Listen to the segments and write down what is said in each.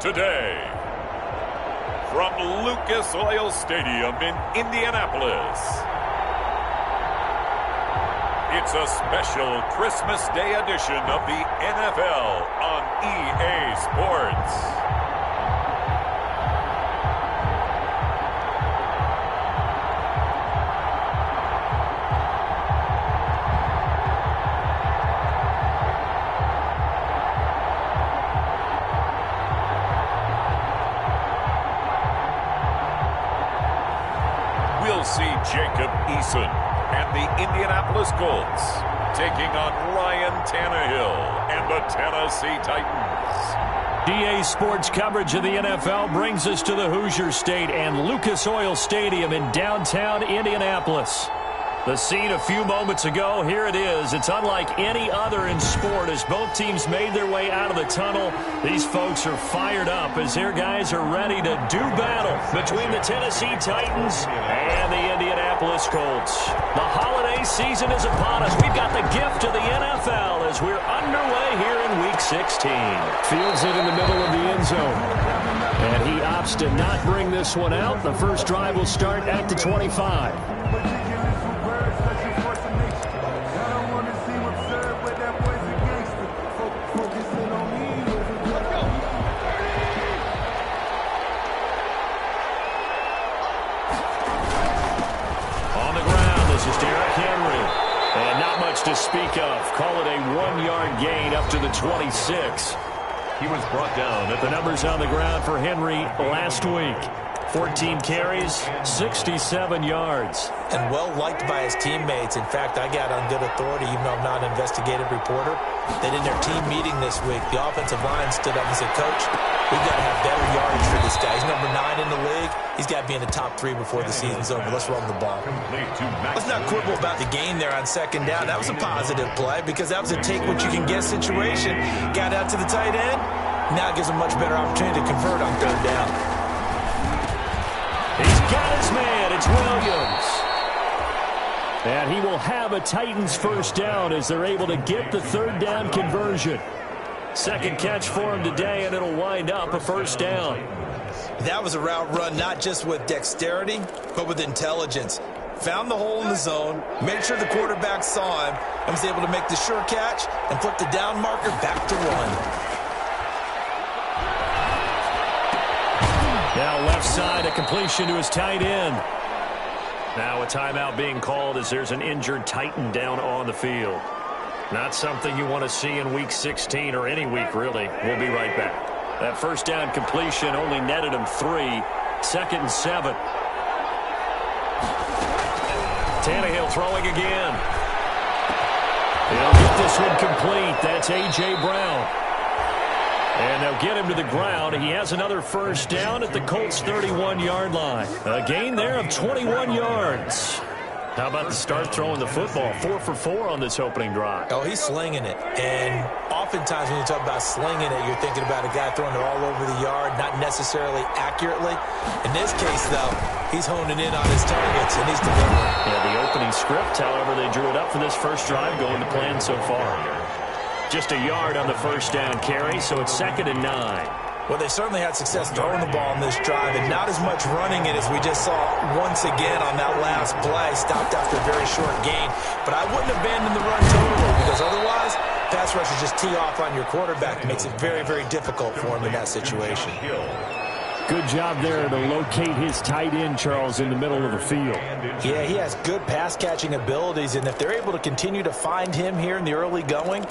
today, from Lucas Oil Stadium in Indianapolis, it's a special Christmas Day edition of the NFL on EA Sports. We'll see Jacob Eason and the Indianapolis Colts taking on Ryan Tannehill and the Tennessee Titans. EA Sports coverage of the NFL brings us to the Hoosier State and Lucas Oil Stadium in downtown Indianapolis. The scene a few moments ago, here it is. It's unlike any other in sport as both teams made their way out of the tunnel. These folks are fired up as their guys are ready to do battle between the Tennessee Titans and the Indianapolis Colts. The holiday season is upon us. We've got the gift of the NFL as we're underway here in Week 16. Fields it in the middle of the end zone. And he opts to not bring this one out. The first drive will start at the 25. To speak of. Call it a 1-yard gain up to the 26. He was brought down. The numbers on the ground for Henry last week. 14 carries, 67 yards. And well liked by his teammates. In fact, I got on good authority, even though I'm not an investigative reporter, that in their team meeting this week, the offensive line stood up and said, Coach, we've got to have better yardage for this guy. He's number 9 in the league. He's got to be in the top 3 before the season's over. Let's run the ball. Let's not quibble about the gain there on second down. That was a positive play because that was a take-what-you-can-get situation. Got out to the tight end. Now it gives him much better opportunity to convert on third down. He's got his man. It's Williams. And he will have a Titans first down as they're able to get the third down conversion. Second catch for him today, and it'll wind up a first down. That was a route run not just with dexterity, but with intelligence. Found the hole in the zone, made sure the quarterback saw him, and was able to make the sure catch and flip the down marker back to run. Now left side, a completion to his tight end. Now a timeout being called as there's an injured Titan down on the field. Not something you want to see in Week 16 or any week, really. We'll be right back. That first down completion only netted him 3. Second and 7. Tannehill throwing again. He'll get this one complete. That's A.J. Brown. And they'll get him to the ground. He has another first down at the Colts' 31-yard line. A gain there of 21 yards. How about the start throwing the football? 4 for 4 on this opening drive. Oh, he's slinging it. And oftentimes when you talk about slinging it, you're thinking about a guy throwing it all over the yard, not necessarily accurately. In this case, though, he's honing in on his targets, and he's delivering. Yeah, the opening script, however, they drew it up for this first drive going to plan so far. Just a yard on the first down carry, so it's 2nd and 9. Well, they certainly had success throwing the ball in this drive and not as much running it as we just saw once again on that last play. Stopped after a very short gain. But I wouldn't abandon the run totally because otherwise, pass rushers just tee off on your quarterback. It makes it very, very difficult for him in that situation. Good job there to locate his tight end, Charles, in the middle of the field. Yeah, he has good pass-catching abilities, and if they're able to continue to find him here in the early going,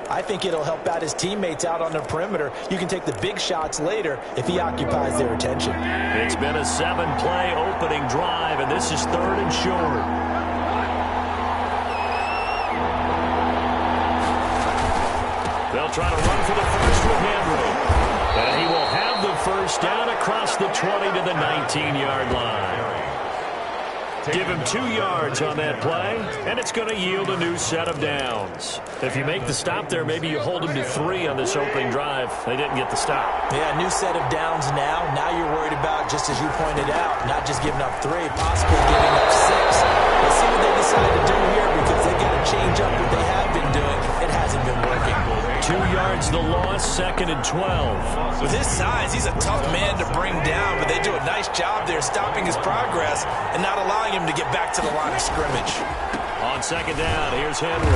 I think it'll help out his teammates out on the perimeter. You can take the big shots later if he occupies their attention. It's been a 7-play opening drive, and this is 3rd and short. They'll try to run for the first with Henry. And he will have the first down across the 20 to the 19-yard line. Give him 2 yards on that play, and it's going to yield a new set of downs. If you make the stop there, maybe you hold him to 3 on this opening drive. They didn't get the stop. Yeah, new set of downs now. Now you're worried about, just as you pointed out, not just giving up 3, possibly giving up 6. Let's see what they decide to do here because they got to change up what they have been doing. It hasn't been working. 2 yards yards, the loss, 2nd and 12. With his size, he's a tough man to bring down, but they do a nice job there stopping his progress and not allowing him to get back to the line of scrimmage. On 2nd down, here's Henry.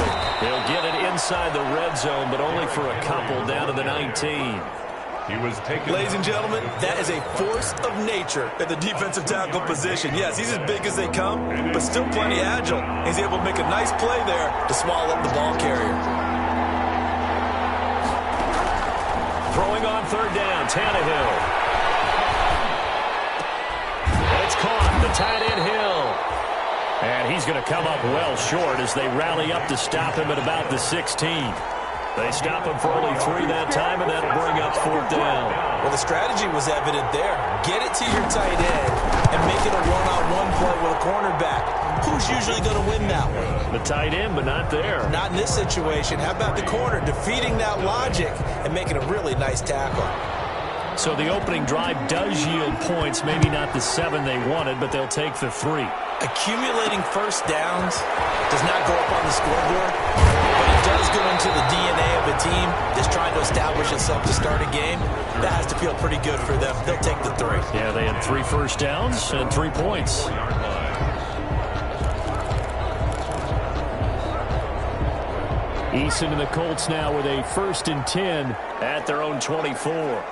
He'll get it inside the red zone, but only for a couple down to the 19. He was taken. Ladies and gentlemen, that is a force of nature at the defensive tackle position. Yes, he's as big as they come, but still plenty agile. He's able to make a nice play there to swallow up the ball carrier. Throwing on 3rd down, Tannehill. It's caught, the tight end Hill. And he's going to come up well short as they rally up to stop him at about the 16. They stop him for only 3 that time, and that'll bring up 4th down. Well, the strategy was evident there. Get it to your tight end and make it a one-on-one play with a cornerback. Who's usually going to win that one? The tight end, but not there. Not in this situation. How about the corner defeating that logic and making a really nice tackle? So the opening drive does yield points, maybe not the 7 they wanted, but they'll take the 3. Accumulating first downs does not go up on the scoreboard, but it does go into the DNA of a team that's trying to establish itself to start a game. That has to feel pretty good for them. They'll take the 3. Yeah, they had 3 first downs and 3 points. Eason and the Colts now with a 1st and 10 at their own 24.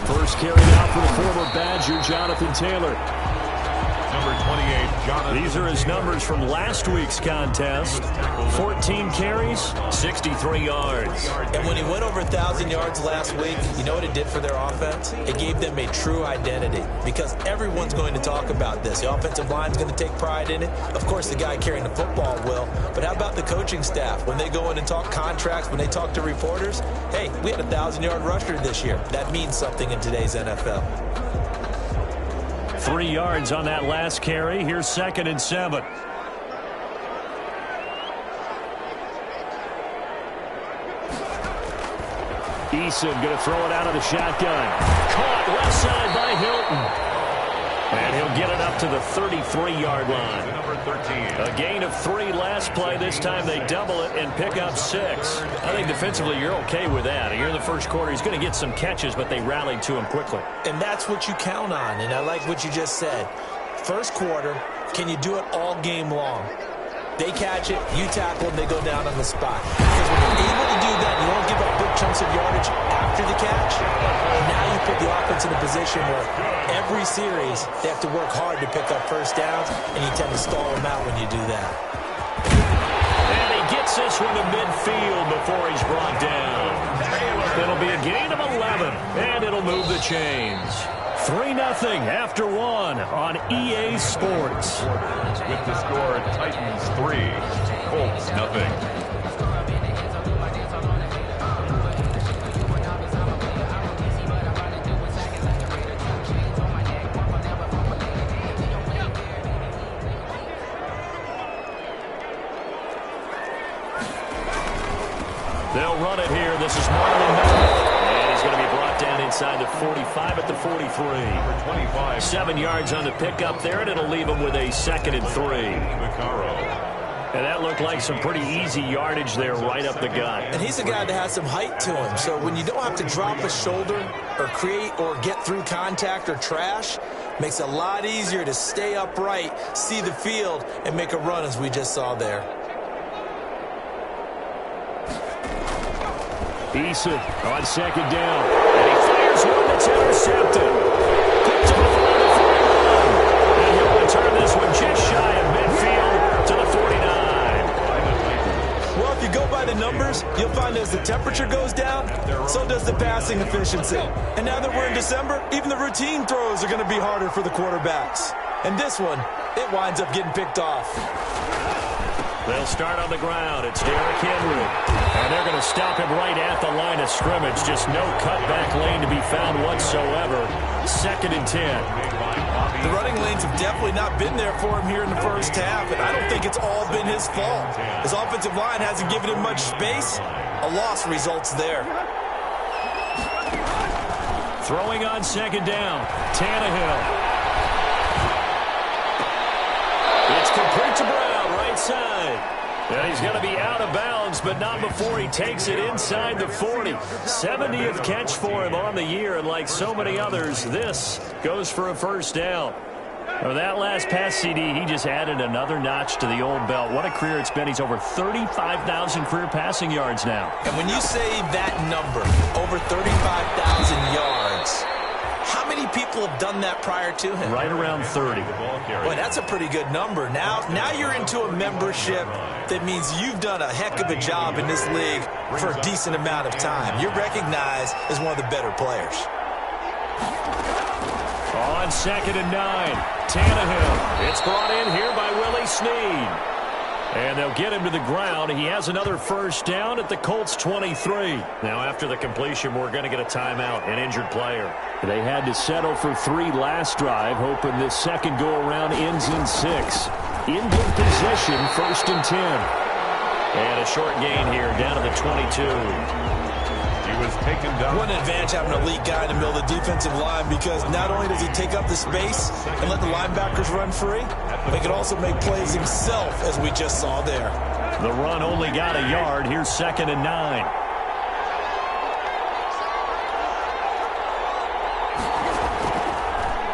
First carried out for the former Badger, Jonathan Taylor. Number 28, Jonathan. These are his numbers from last week's contest. 14 carries, 63 yards. And when he went over 1,000 yards last week, you know what it did for their offense? It gave them a true identity because everyone's going to talk about this. The offensive line's going to take pride in it. Of course, the guy carrying the football will. But how about the coaching staff? When they go in and talk contracts, when they talk to reporters, hey, we had a 1,000-yard rusher this year. That means something in today's NFL. 3 yards on that last carry. Here's 2nd and 7. Eason going to throw it out of the shotgun. Caught left side by Hilton. And he'll get it up to the 33-yard line. Number 13. A gain of 3 last play. This time they double it and pick up 6. I think defensively you're okay with that. Here in the first quarter, he's going to get some catches, but they rallied to him quickly. And that's what you count on, and I like what you just said. First quarter, can you do it all game long? They catch it, you tackle, and they go down on the spot. Because when you're able to do that, you won't give up big chunks of yardage after the catch. Now you put the offense in a position where every series they have to work hard to pick up first downs, and you tend to stall them out when you do that. And he gets this one to midfield before he's brought down. It'll be a gain of 11, and it'll move the chains. 3-0 after 1 on EA Sports. With the score, Titans 3, Colts 0. They'll run it here. This is Marlon Mack. And he's going to be brought down inside the 45 at the 43. 25. 7 yards on the pickup there, and it'll leave him with a 2nd and 3. And that looked like some pretty easy yardage there right up the gut. And he's a guy that has some height to him. So when you don't have to drop a shoulder or create or get through contact or trash, makes it a lot easier to stay upright, see the field, and make a run as we just saw there. Eason on 2nd down. And he fires one that's intercepted. Picked off around the 41. And he'll return this one just shy of midfield to the 49. Well, if you go by the numbers, you'll find as the temperature goes down, so does the passing efficiency. And now that we're in December, even the routine throws are going to be harder for the quarterbacks. And this one, it winds up getting picked off. They'll start on the ground. It's Derrick Henry. And they're going to stop him right at the line of scrimmage. Just no cutback lane to be found whatsoever. 2nd and 10. The running lanes have definitely not been there for him here in the first half, and I don't think it's all been his fault. His offensive line hasn't given him much space. A loss results there. Throwing on 2nd down. Tannehill. It's complete to Brown. Right outside. And he's going to be out of bounds, but not before he takes it inside the 40. 70th catch for him on the year, and like so many others, this goes for a first down. Well, that last pass CD, he just added another notch to the old belt. What a career it's been. He's over 35,000 career passing yards now. And when you say that number, over 35,000 yards, how many people have done that prior to him? Right around 30. Boy, that's a pretty good number. Now you're into a membership that means you've done a heck of a job in this league for a decent amount of time. You're recognized as one of the better players. On 2nd and 9, Tannehill. It's brought in here by Willie Snead. And they'll get him to the ground. He has another first down at the Colts 23. Now, after the completion, we're going to get a timeout, an injured player. They had to settle for 3 last drive, hoping this second go-around ends in 6. In good position, 1st and 10. And a short gain here, down to the 22. He was taken down. What an advantage having an elite guy in the middle of the defensive line, because not only does he take up the space and let the linebackers run free, but he can also make plays himself, as we just saw there. The run only got a yard. Here's 2nd and 9.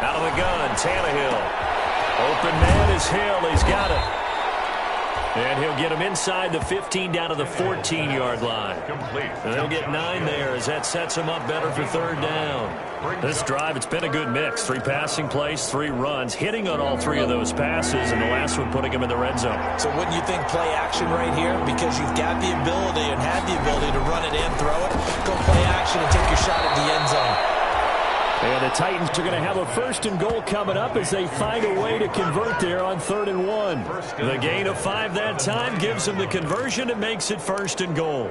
Out of the gun, Tannehill. Open man is Hill. He's got it. And he'll get him inside the 15 down to the 14-yard line. And they'll get 9 there as that sets him up better for 3rd down. This drive, it's been a good mix. 3 passing plays, 3 runs, hitting on all 3 of those passes, and the last one putting him in the red zone. So wouldn't you think play action right here? Because you've got the ability and had the ability to run it and throw it. Go play action and take your shot at the end zone. And the Titans are going to have a 1st and goal coming up as they find a way to convert there on 3rd and 1. The gain of 5 that time gives them the conversion and makes it 1st and goal.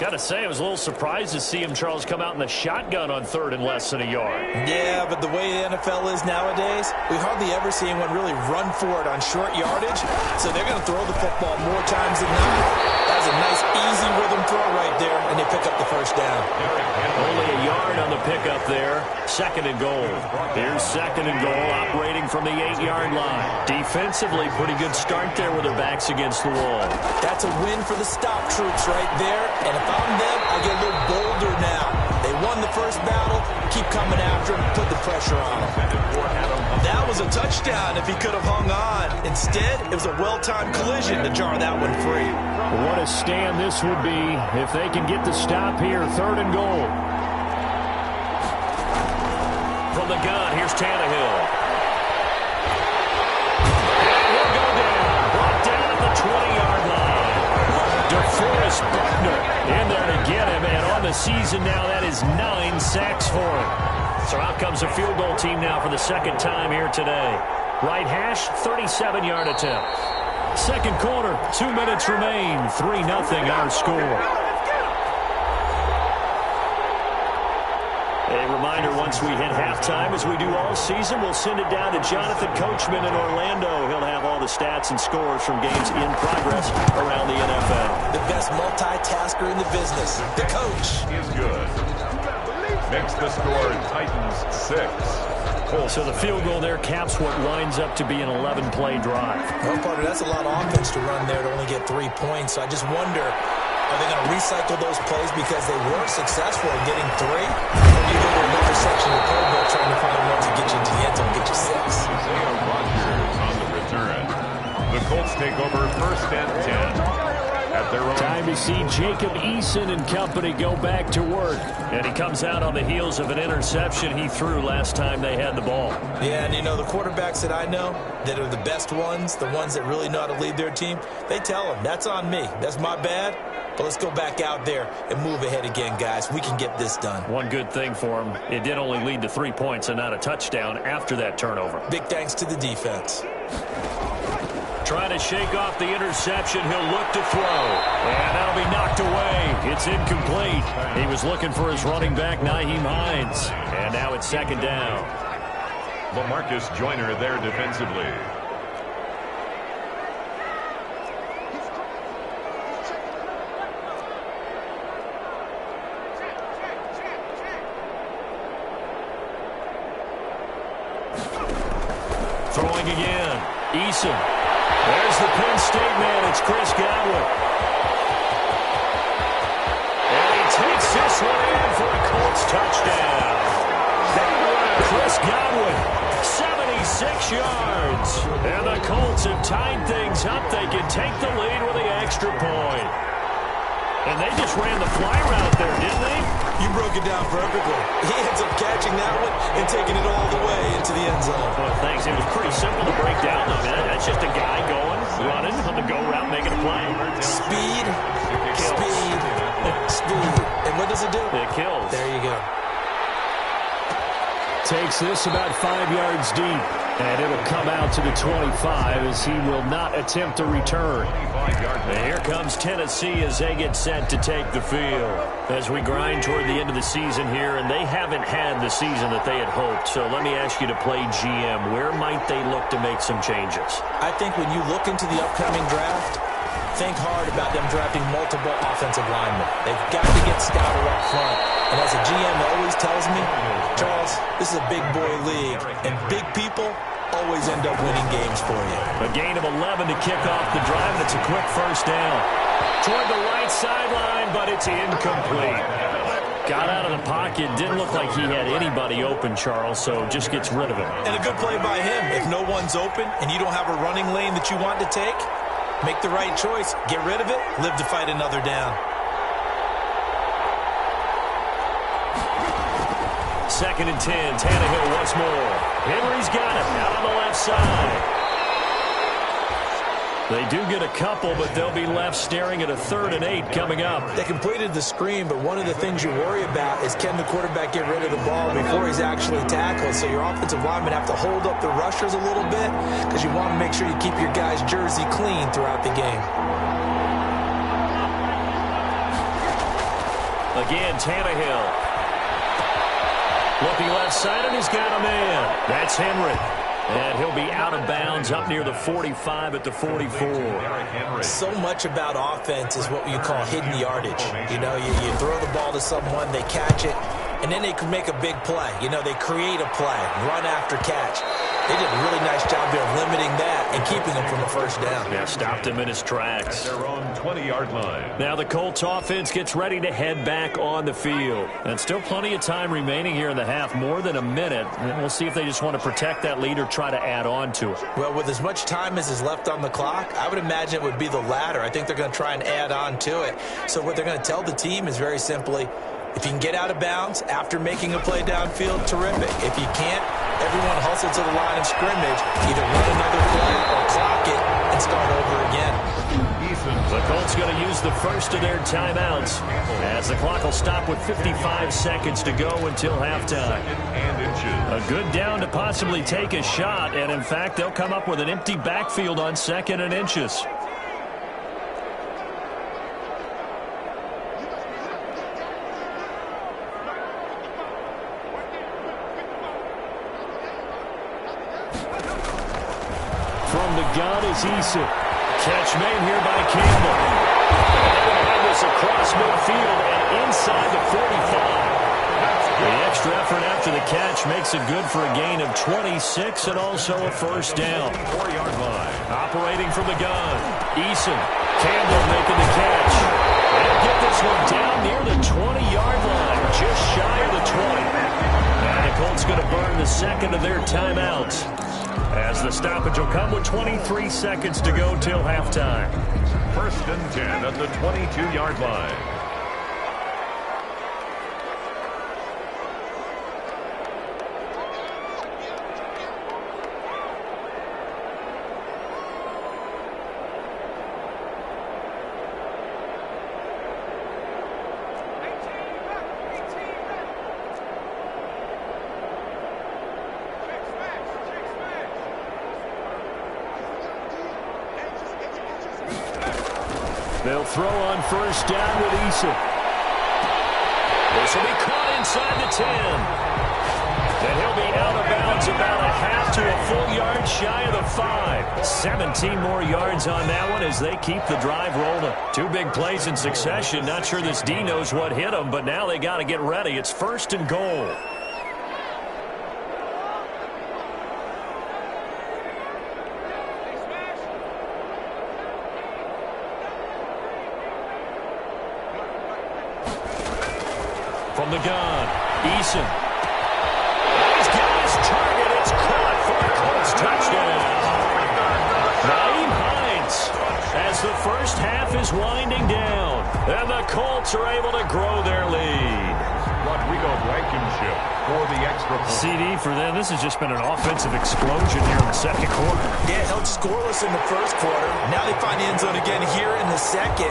Got to say, I was a little surprised to see him, Charles, come out in the shotgun on 3rd and less than a yard. Yeah, but the way the NFL is nowadays, we hardly ever see anyone really run for it on short yardage. So they're going to throw the football more times than not. That was a nice, easy rhythm throw right there, and they pick up the first down. Only a yard on the pickup there. 2nd and goal. Here's 2nd and goal, operating from the 8-yard line. Defensively, pretty good start there with their backs against the wall. That's a win for the stop troops right there. And if I'm them, I get a little bolder now. They won the first battle. Keep coming after them. Put the pressure on them. That was a touchdown if he could have hung on. Instead, it was a well-timed collision to jar that one free. What a stand this would be if they can get the stop here. 3rd and goal. From the gun, here's Tannehill. And he'll go down. Brought down at the 20-yard line. DeForest Buckner in there to get him. And on the season now, that is 9 sacks for him. So out comes a field goal team now for the 2nd time here today. Right hash, 37-yard attempt. 2nd quarter, 2 minutes remain. 3-0 our score. A reminder, once we hit halftime, as we do all season, we'll send it down to Jonathan Coachman in Orlando. He'll have all the stats and scores from games in progress around the NFL. The best multitasker in the business, the coach. Is good. Makes the score Titans 6. So the field goal there caps what winds up to be an 11-play drive. Well, partner, that's a lot of offense to run there to only get 3 points. So I just wonder, are they going to recycle those plays because they were successful in getting 3? Or do you go to another section of the playbook trying to find one to get you into the end zone, get you 6? Isaiah Rodgers on the return. The Colts take over 1st and 10. At their own. Time to see Jacob Eason and company go back to work. And he comes out on the heels of an interception he threw last time they had the ball. Yeah, and you know, the quarterbacks that I know that are the best ones, the ones that really know how to lead their team, they tell them, that's on me. That's my bad. But let's go back out there and move ahead again, guys. We can get this done. One good thing for him, it did only lead to 3 points and not a touchdown after that turnover. Big thanks to the defense. Trying to shake off the interception. He'll look to throw. And that'll be knocked away. It's incomplete. He was looking for his running back, Nyheim Hines. And now it's 2nd down. LaMarcus Joyner there defensively. Throwing again. Eason. There's the Penn State man. It's Chris Godwin. And he takes this one in for a Colts touchdown. Chris Godwin, 76 yards. And the Colts have tied things up. They can take the lead with the extra point. And they just ran the fly route there, didn't they? You broke it down perfectly. He ends up catching that one and taking it all the way into the end zone. Well, thanks. It was pretty simple to break down, though, man. That's just a guy going, running on the go route, making a play. Speed, speed, speed. And what does it do? It kills. There you go. Takes this about 5 yards deep, and it'll come out to the 25 as he will not attempt to return. And here comes Tennessee as they get set to take the field. As we grind toward the end of the season here, and they haven't had the season that they had hoped. So let me ask you to play GM. Where might they look to make some changes? I think when you look into the upcoming draft, think hard about them drafting multiple offensive linemen. They've got to get stouter up front. And as a GM always tells me, Charles, this is a big boy league, and big people always end up winning games for you. A gain of 11 to kick off the drive, and it's a quick first down. Toward the right sideline, but it's incomplete. Got out of the pocket. Didn't look like he had anybody open, Charles, so just gets rid of it. And a good play by him. If no one's open and you don't have a running lane that you want to take, make the right choice. Get rid of it. Live to fight another down. Second and 10. Tannehill once more. Henry's got it out on the left side. They do get a couple, but they'll be left staring at a 3rd and 8 coming up. They completed the screen, but one of the things you worry about is can the quarterback get rid of the ball before he's actually tackled? So your offensive linemen have to hold up the rushers a little bit because you want to make sure you keep your guy's jersey clean throughout the game. Again, Tannehill. Looking left side, and he's got a man. That's Henry. And he'll be out of bounds up near the 45 at the 44. So much about offense is what you call hidden yardage. You know, you throw the ball to someone, they catch it, and then they can make a big play. You know, they create a play, run after catch. They did a really nice job there of limiting that and keeping him from a first down. Yeah, stopped him in his tracks. Their own 20-yard line. Now the Colts offense gets ready to head back on the field. And still plenty of time remaining here in the half, more than a minute. And we'll see if they just want to protect that lead or try to add on to it. Well, with as much time as is left on the clock, I would imagine it would be the latter. I think they're going to try and add on to it. So what they're going to tell the team is very simply, if you can get out of bounds after making a play downfield, terrific. If you can't, everyone hustle to the line of scrimmage, either run another play or clock it and start over again. The Colts going to use the first of their timeouts as the clock will stop with 55 seconds to go until halftime. A good down to possibly take a shot, and in fact, they'll come up with an empty backfield on 2nd and inches. From the gun is Eason. Catch made here by Campbell. They're going to have this across midfield and inside the 45. The extra effort after the catch makes it good for a gain of 26 and also a first down. 4-yard line. Operating from the gun. Eason. Campbell making the catch. They'll get this one down near the 20-yard line, just shy of the 20. And the Colts going to burn the second of their timeouts, as the stoppage will come with 23 seconds to go till halftime. 1st and 10 at the 22-yard line. They'll throw on first down with Eason. This will be caught inside the 10. And he'll be out of bounds about a half to a full yard shy of the 5. 17 more yards on that one as they keep the drive rolling. 2 big plays in succession. Not sure this D knows what hit them, but now they got to get ready. It's 1st and goal. From the gun, Eason. He's got his target. It's caught for a Colts touchdown. Naeem Hines as the first half is winding down. And the Colts are able to grow their lead. Rodrigo Blankenship for the extra point. CD for them. This has just been an offensive explosion here in the second quarter. Yeah, held scoreless in the first quarter. Now they find the end zone again here in the second.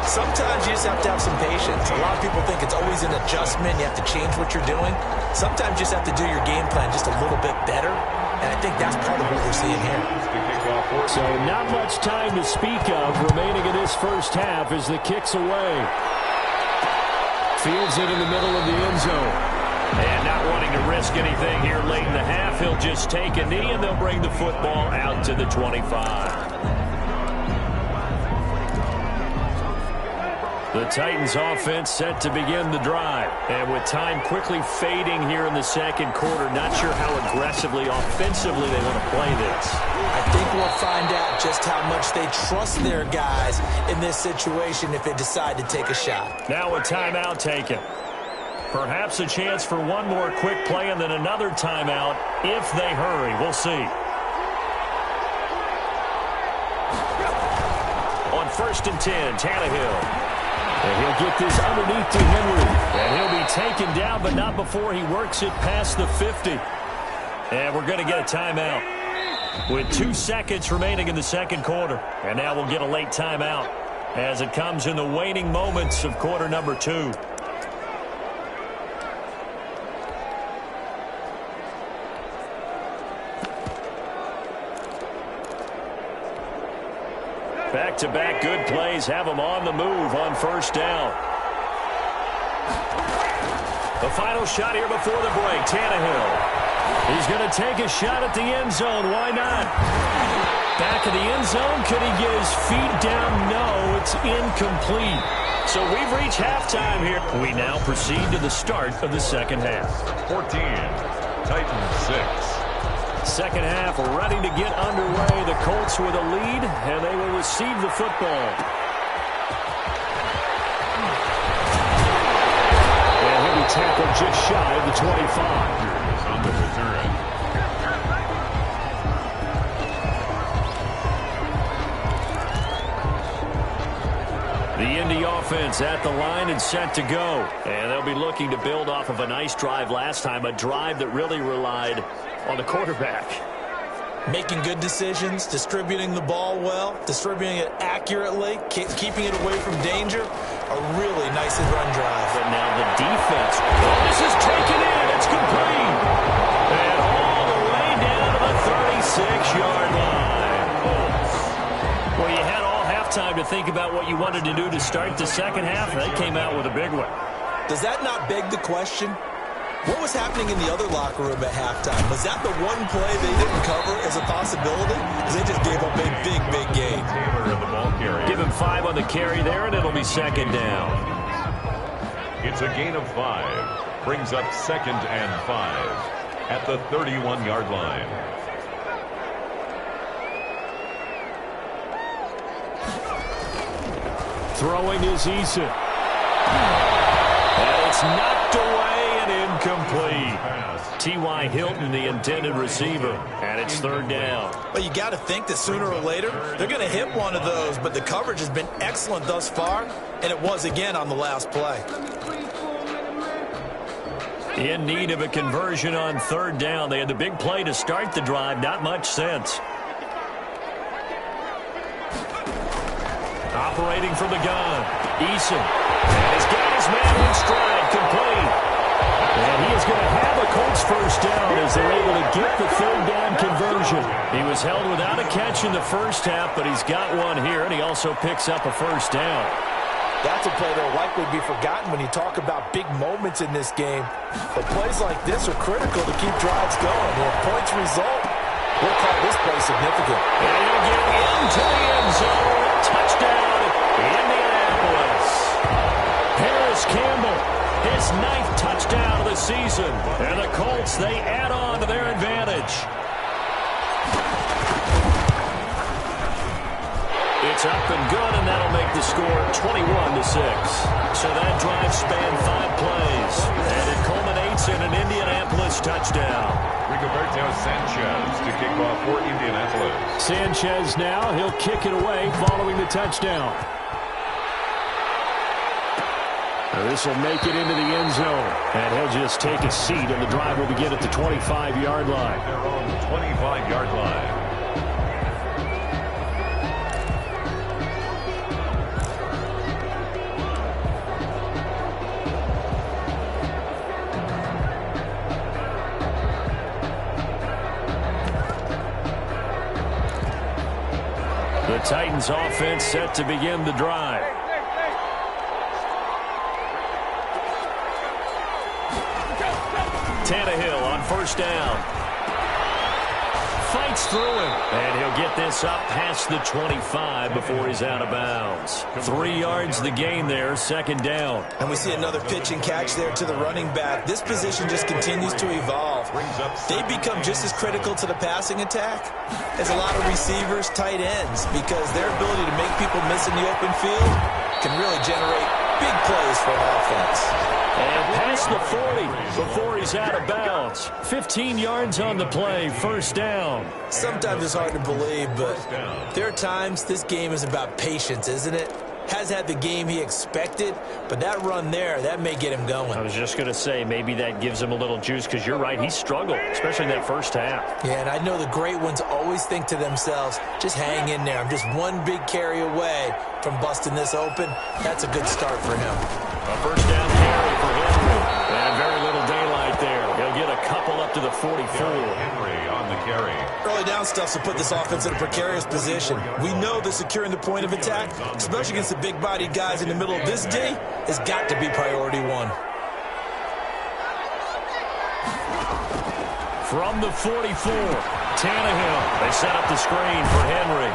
Sometimes you just have to have some patience. A lot of people think it's always an adjustment. You have to change what you're doing. Sometimes you just have to do your game plan just a little bit better. And I think that's part of what we're seeing here. So not much time to speak of remaining in this first half as the kick's away. Fields it in the middle of the end zone. And not wanting to risk anything here late in the half, he'll just take a knee and they'll bring the football out to the 25. The Titans offense set to begin the drive. And with time quickly fading here in the second quarter, not sure how aggressively, offensively they want to play this. I think we'll find out just how much they trust their guys in this situation if they decide to take a shot. Now a timeout taken. Perhaps a chance for one more quick play and then another timeout if they hurry. We'll see. On 1st and 10, Tannehill. And he'll get this underneath to Henry. And he'll be taken down, but not before he works it past the 50. And we're going to get a timeout with 2 seconds remaining in the second quarter. And now we'll get a late timeout as it comes in the waning moments of quarter number 2. Back-to-back good plays have them on the move on first down. The final shot here before the break, Tannehill. He's going to take a shot at the end zone. Why not? Back of the end zone. Could he get his feet down? No, it's incomplete. So we've reached halftime here. We now proceed to the start of the second half. 14, Titans 6. Second half ready to get underway. The Colts with a lead, and they will receive the football. And he'll be tackled just shy of the 25. On the return. The Indy offense at the line and set to go. And they'll be looking to build off of a nice drive last time, a drive that really relied on the quarterback. Making good decisions, distributing the ball well, distributing it accurately, keeping it away from danger. A really nice run drive. But now the defense. Oh, this is taken in. It's complete. And all the way down to the 36-yard line. Well, you had all halftime to think about what you wanted to do to start the second half. They came out with a big one. Does that not beg the question? What was happening in the other locker room at halftime? Was that the one play they didn't cover as a possibility? Because they just gave up a big gain. Taylor in the ball carrier. Give him 5 on the carry there, and it'll be second down. It's a gain of 5. Brings up 2nd and 5 at the 31-yard line. Throwing is Eason. And it's knocked away and incomplete. T.Y. Hilton, the intended receiver, and it's 3rd down. Well, you got to think that sooner or later they're going to hit one of those, but the coverage has been excellent thus far, and it was again on the last play. In need of a conversion on 3rd down. They had the big play to start the drive. Not much sense. Operating from the gun, Eason. And he's got his man in stride, complete. And he is going to have a Colts first down as they're able to get the 3rd down conversion. He was held without a catch in the first half, but he's got one here, and he also picks up a first down. That's a play that will likely be forgotten when you talk about big moments in this game. But plays like this are critical to keep drives going. And if points result, we'll call this play significant. And he'll get into the end zone. Touchdown, Indianapolis. Paris Campbell, his 9th touchdown of the season. And the Colts, they add on to their advantage. It's up and good, and that'll make the score 21-6. So that drive spanned 5 plays, and it culminates in an Indianapolis touchdown. Rigoberto Sanchez to kick off for Indianapolis. Sanchez now, he'll kick it away following the touchdown. This will make it into the end zone, and he'll just take a seat, and the drive will begin at the 25-yard line. They're on the 25-yard line. The Titans offense set to begin the drive. Tannehill on first down. Fights through him. And he'll get this up past the 25 before he's out of bounds. 3 yards the gain there, second down. And we see another pitch and catch there to the running back. This position just continues to evolve. They become just as critical to the passing attack as a lot of receivers, tight ends, because their ability to make people miss in the open field can really generate big plays for an offense. And past the 40 before he's out of bounds. 15 yards on the play, first down. Sometimes it's hard to believe, but there are times this game is about patience, isn't it? Has had the game he expected, but that run there, that may get him going. I was just going to say, maybe that gives him a little juice, because you're right, he struggled, especially in that first half. Yeah, and I know the great ones always think to themselves, just hang in there. I'm just one big carry away from busting this open. That's a good start for him. A first down carry for Henry. And very little daylight there. He'll get a couple up to the 44. Henry on the carry. Early down stuff to put this offense in a precarious position. We know that securing the point of attack, especially against the big-bodied guys in the middle of this day, has got to be priority one. From the 44, Tannehill. They set up the screen for Henry.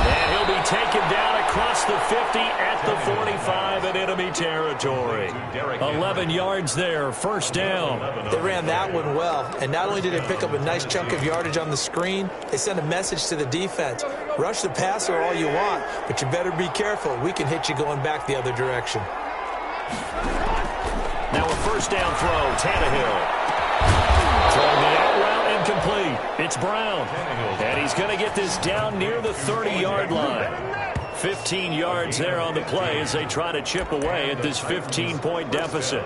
And he'll be taken down across the 50 at the 45 in enemy territory. 11 yards there, first down. They ran that one well, and not only did they pick up a nice chunk of yardage on the screen, they sent a message to the defense. Rush the passer all you want, but you better be careful. We can hit you going back the other direction. Now a first down throw, Tannehill. Throwing the out route incomplete. It's Brown. And he's going to get this down near the 30-yard line. 15 yards there on the play as they try to chip away at this 15-point deficit.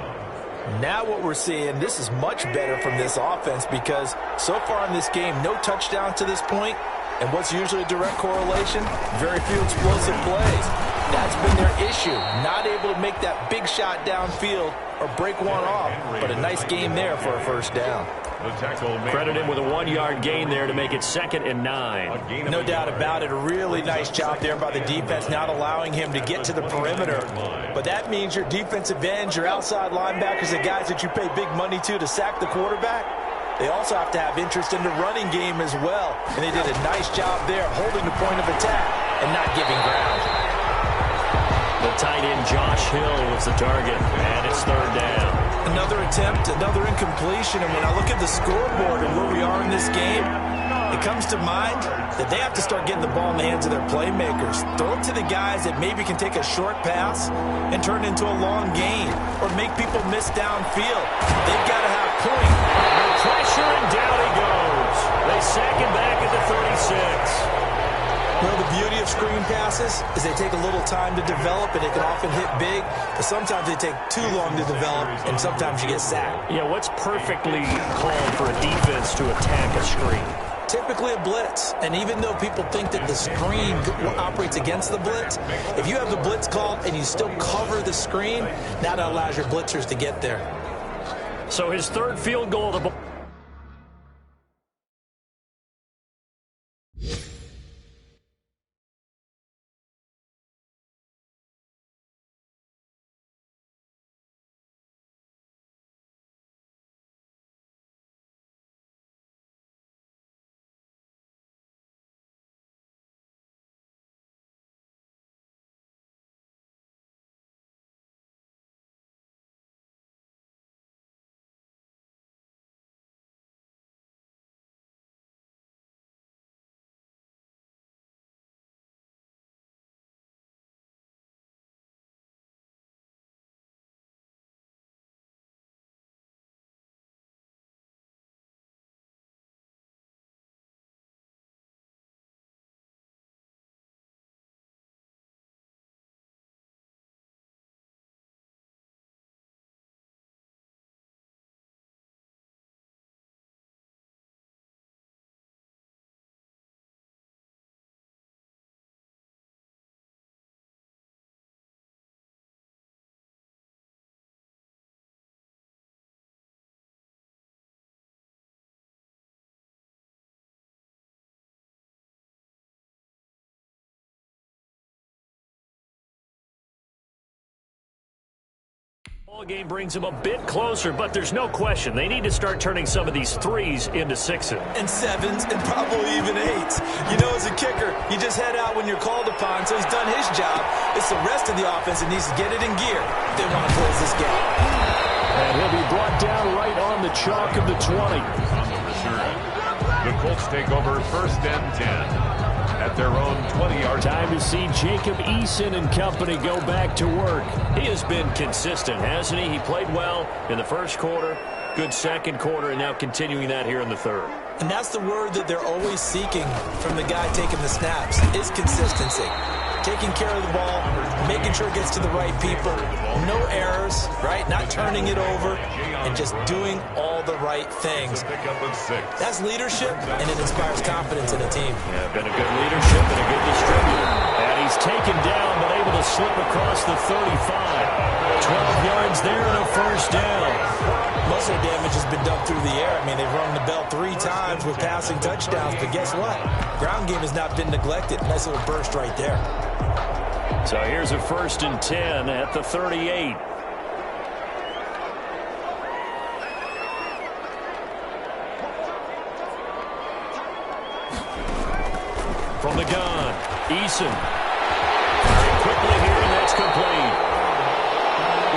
Now what we're seeing, this is much better from this offense because so far in this game, no touchdown to this point, and what's usually a direct correlation? Very few explosive plays. That's been their issue, not able to make that big shot downfield or break one off, but a nice game there for a first down. Credit him with a 1-yard gain there to make it 2nd and 9. No doubt about it. A really nice job there by the defense, not allowing him to get to the perimeter. But that means your defensive ends, your outside linebackers, the guys that you pay big money to sack the quarterback, they also have to have interest in the running game as well. And they did a nice job there holding the point of attack and not giving ground. The tight end Josh Hill was the target, and it's 3rd down. Another attempt, another incompletion, and when I look at the scoreboard and where we are in this game, it comes to mind that they have to start getting the ball in the hands of their playmakers. Throw it to the guys that maybe can take a short pass and turn it into a long gain or make people miss downfield. They've got to have point. No pressure, and down he goes. They sack him back at the 36. Well, the beauty of screen passes is they take a little time to develop, and they can often hit big, but sometimes they take too long to develop, and sometimes you get sacked. Yeah, what's perfectly called for a defense to attack a screen? Typically a blitz, and even though people think that the screen operates against the blitz, if you have the blitz called and you still cover the screen, now that allows your blitzers to get there. So his 3rd field goal of the Ball game brings them a bit closer, but there's no question they need to start turning some of these threes into sixes. And sevens, and probably even eights. You know, as a kicker, you just head out when you're called upon, so he's done his job. It's the rest of the offense that needs to get it in gear if they want to close this game. And he'll be brought down right on the chalk of the 20. On the return, the Colts take over 1st and 10. At their own 20-yard. Time to see Jacob Eason and company go back to work. He has been consistent, hasn't he? He played well in the first quarter, good second quarter, and now continuing that here in the third. And that's the word that they're always seeking from the guy taking the snaps, is consistency. Taking care of the ball, making sure it gets to the right people, no errors, right? Not turning it over, and just doing all the right things. That's leadership, and it inspires confidence in a team. Yeah, been a good leadership and a good distributor. And he's taken down, but able to slip across the 35. 12 yards there and a first down. Most of the damage has been done through the air. I mean, they've rung the bell 3 times with passing touchdowns, but guess what? Ground game has not been neglected. Nice little burst right there. So here's a 1st and 10 at the 38. From the gun, Eason. Quickly here, and that's complete.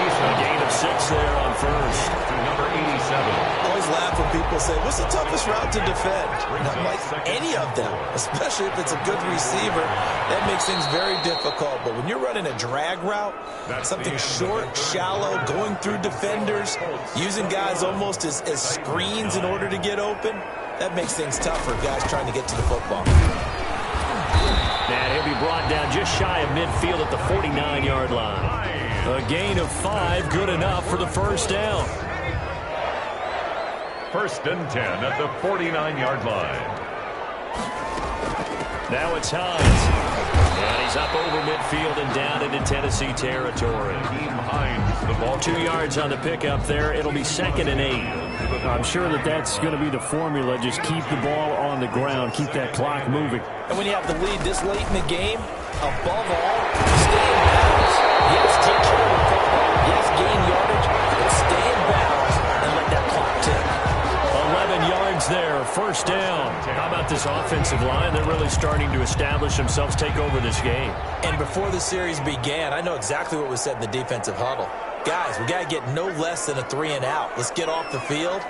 Eason, a gain of 6 there on first. To number 87. Always laugh when people say, what's the toughest route to defend? Not like any of them, especially if it's a good receiver. That makes things very difficult. But when you're running a drag route, something short, shallow, going through defenders, using guys almost as screens in order to get open, that makes things tough for guys trying to get to the football. And he'll be brought down just shy of midfield at the 49-yard line. A gain of 5, good enough for the first down. 1st and 10 at the 49-yard line. Now it's Hines. And he's up over midfield and down into Tennessee territory. Team Hines, the ball 2 yards on the pickup there. It'll be 2nd and 8. I'm sure that's going to be the formula. Just keep the ball on the ground. Keep that clock moving. And when you have the lead this late in the game, above all, stay in bounds. Yes, take care of the football. Yes, gain yardage, but stay in bounds and let that clock tick. 11 yards there, first down. How about this offensive line? They're really starting to establish themselves, take over this game. And before the series began, I know exactly what was said in the defensive huddle. Guys, we got to get no less than a 3 and out. Let's get off the field.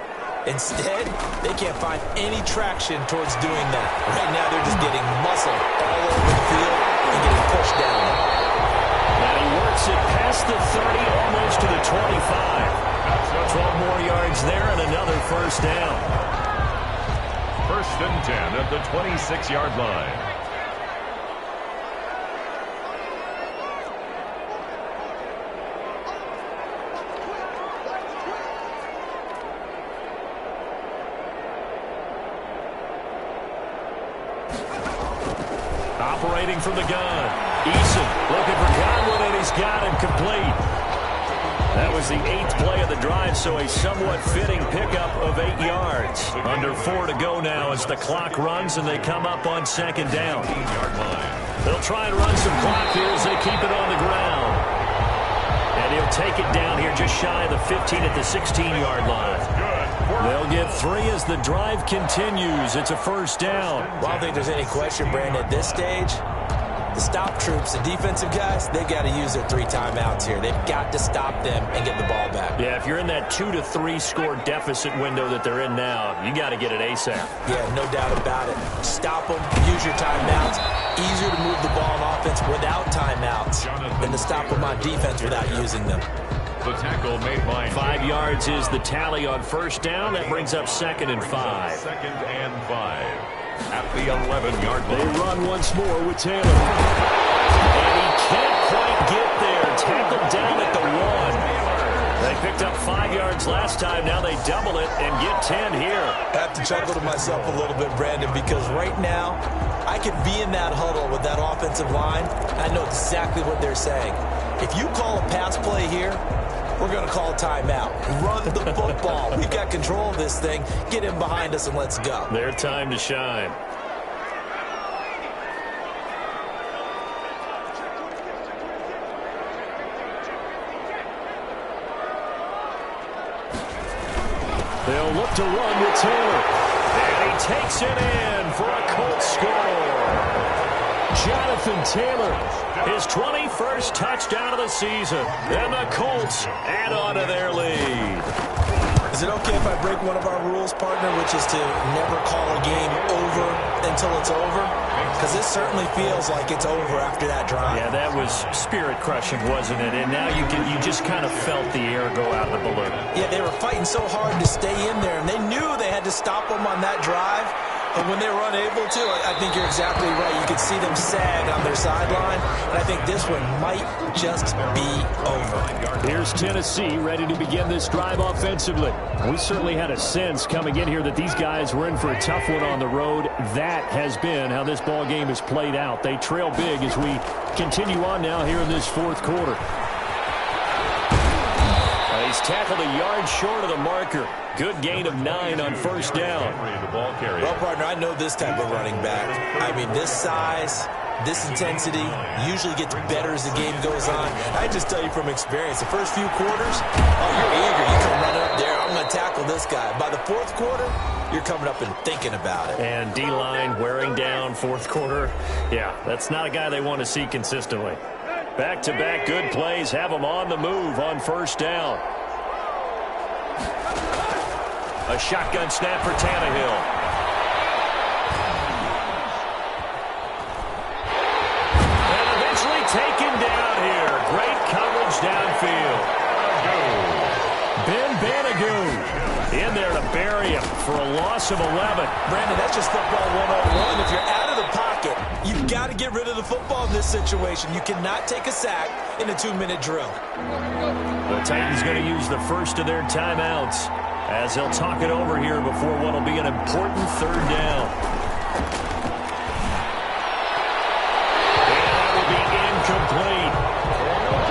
Instead, they can't find any traction towards doing that. Right now, they're just getting muscle all over the field and getting pushed down. And he works it past the 30, almost to the 25. 12 more yards there and another first down. 1st and 10 at the 26-yard line. Operating from the gun. Eason looking for Godwin, and he's got him complete. That was the 8th play of the drive, so a somewhat fitting pickup of 8 yards. Under 4 to go now as the clock runs, and they come up on 2nd down. They'll try and run some clock here as they keep it on the ground. And he'll take it down here just shy of the 15 at the 16-yard line. They'll get 3 as the drive continues. It's a first down. Well, I don't think there's any question, Brandon, at this stage. The stop troops, the defensive guys, they've got to use their 3 timeouts here. They've got to stop them and get the ball back. Yeah, if you're in that 2 to 3 score deficit window that they're in now, you got to get it ASAP. Yeah, no doubt about it. Stop them, use your timeouts. Easier to move the ball on offense without timeouts than to stop them on defense without using them. The tackle made by 5 yards is the tally on first down. That brings up 2nd and 5. 2nd and 5. At the 11-yard line. They run once more with Taylor. And he can't quite get there. Tackled down at the 1. They picked up 5 yards last time. Now they double it and get 10 here. I have to chuckle to myself a little bit, Brandon, because right now I could be in that huddle with that offensive line. I know exactly what they're saying. If you call a pass play here, we're going to call a timeout. Run the football. We've got control of this thing. Get in behind us and let's go. Their time to shine. look to run with Taylor. And he takes it in for a Colts score. Jonathan Taylor, his 21st touchdown of the season. And the Colts add on to their lead. Is it okay if I break one of our rules, partner, which is to never call a game over until it's over? Because this certainly feels like it's over after that drive. Yeah, that was spirit-crushing, wasn't it? And now you just kind of felt the air go out of the balloon. Yeah, they were fighting so hard to stay in there, and they knew they had to stop them on that drive. But when they were unable to, I think you're exactly right. You could see them sag on their sideline, and I think this one might just be over. Here's Tennessee ready to begin this drive offensively. We certainly had a sense coming in here that these guys were in for a tough one on the road. That has been how this ball game has played out. They trail big as we continue on now here in this fourth quarter. He's tackled a yard short of the marker. Good gain of 9 on first down. Well, partner, I know this type of running back. I mean, this size, this intensity usually gets better as the game goes on. I just tell you from experience, the first few quarters, oh, you're eager. You come running up there. I'm going to tackle this guy. By the fourth quarter, you're coming up and thinking about it. And D-line wearing down fourth quarter. Yeah, that's not a guy they want to see consistently. Back-to-back good plays have them on the move on first down. A shotgun snap for Tannehill. And eventually taken down here. Great coverage downfield. Ben Banagoo in there to bury him for a loss of 11. Brandon, that's just football 101. If you're out of the pocket, you've got to get rid of the football in this situation. You cannot take a sack in a 2-minute drill. The Titans going to use the first of their timeouts as they'll talk it over here before what will be an important third down. And that will be incomplete.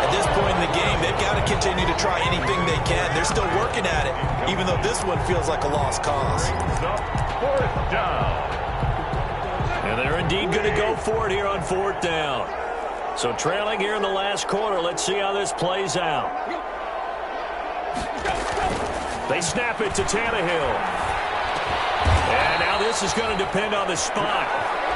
At this point in the game, they've got to continue to try anything they can. They're still working at it, even though this one feels like a lost cause. Fourth down. And they're indeed going to go for it here on fourth down. So trailing here in the last quarter, let's see how this plays out. They snap it to Tannehill. And now this is going to depend on the spot.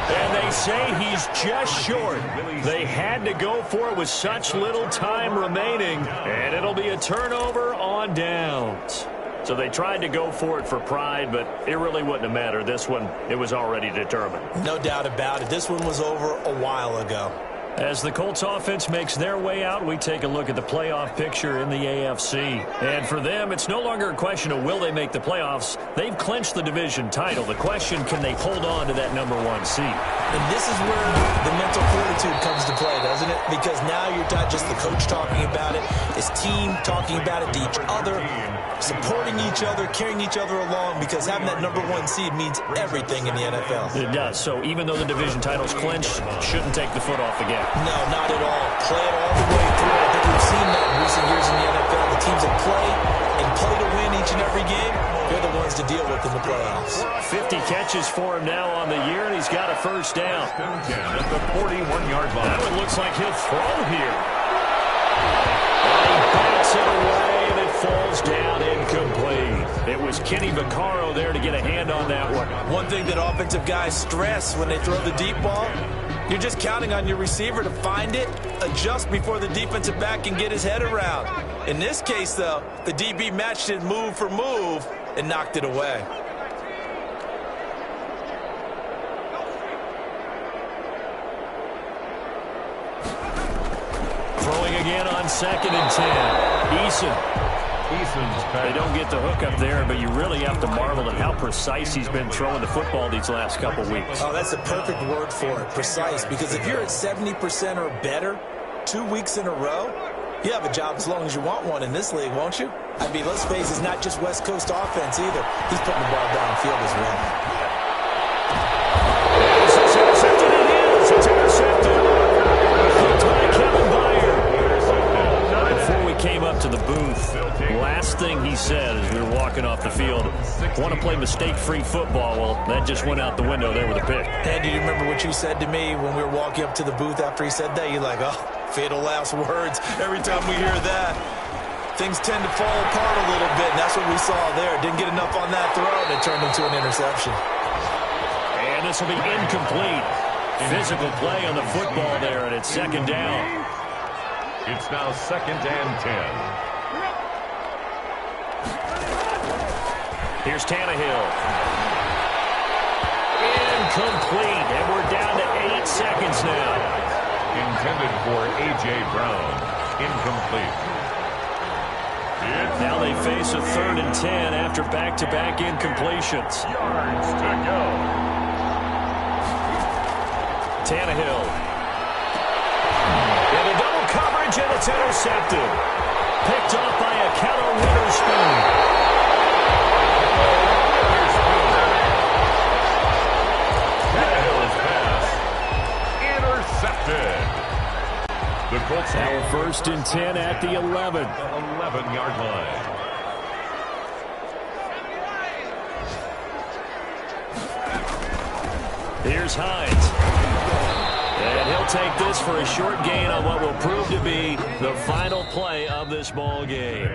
And they say he's just short. They had to go for it with such little time remaining. And it'll be a turnover on downs. So they tried to go for it for pride, but it really wouldn't have mattered. This one, it was already determined. No doubt about it. This one was over a while ago. As the Colts offense makes their way out, we take a look at the playoff picture in the AFC. And for them, it's no longer a question of will they make the playoffs. They've clinched the division title. The question, can they hold on to that #1 seed? And this is where the mental fortitude comes to play, doesn't it? Because now you're not just the coach talking about it, his team talking about it to each other, supporting each other, carrying each other along, because having that #1 seed means everything in the NFL. It does. So even though the division title's clinched, shouldn't take the foot off the gas. No, not at all. Play it all the way through. I think we've seen that in recent years in the NFL. The teams that play and play to win each and every game, they're the ones to deal with in the playoffs. 50 catches for him now on the year, and he's got a first down. At the 41-yard line. That one looks like he'll throw here. And he backs it away, and it falls down incomplete. It was Kenny Vaccaro there to get a hand on that one. One thing that offensive guys stress when they throw the deep ball, you're just counting on your receiver to find it, adjust before the defensive back can get his head around. In this case, though, the DB matched it move for move and knocked it away. Throwing again on 2nd and 10. They don't get the hook up there, but you really have to marvel at how precise he's been throwing the football these last couple weeks. Oh, that's a perfect word for it, precise, because if you're at 70% or better 2 weeks in a row, you have a job as long as you want one in this league, won't you? I mean, let's face it, it's not just West Coast offense either. He's putting the ball downfield as well. It's intercepted. It's intercepted. Hooked by Kevin Byard. Before we came up to the booth, last thing he said as we were walking off the field, want to play mistake-free football. Well, that just went out the window there with a pick. And do you remember what you said to me when we were walking up to the booth after he said that? You're like, oh, fatal last words every time we hear that. things tend to fall apart a little bit, and that's what we saw there. Didn't get enough on that throw, and it turned into an interception. And this will be incomplete. Physical play on the football there, and it's second down. It's now 2nd and 10. Here's Tannehill. Incomplete, and we're down to 8 seconds now. Intended for A.J. Brown. Incomplete. Now they face a 3rd and 10 after back-to-back incompletions. Yards to go. Tannehill. Into double coverage, and it's intercepted. Picked off by a Keller Witherspoon. Tannehill's pass. Intercepted. The Colts Now 1st and 10 at the 11. 11-yard line. Here's Hines. And he'll take this for a short gain on what will prove to be the final play of this ball game.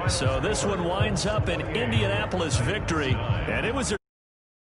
So this one winds up an Indianapolis victory, and it was a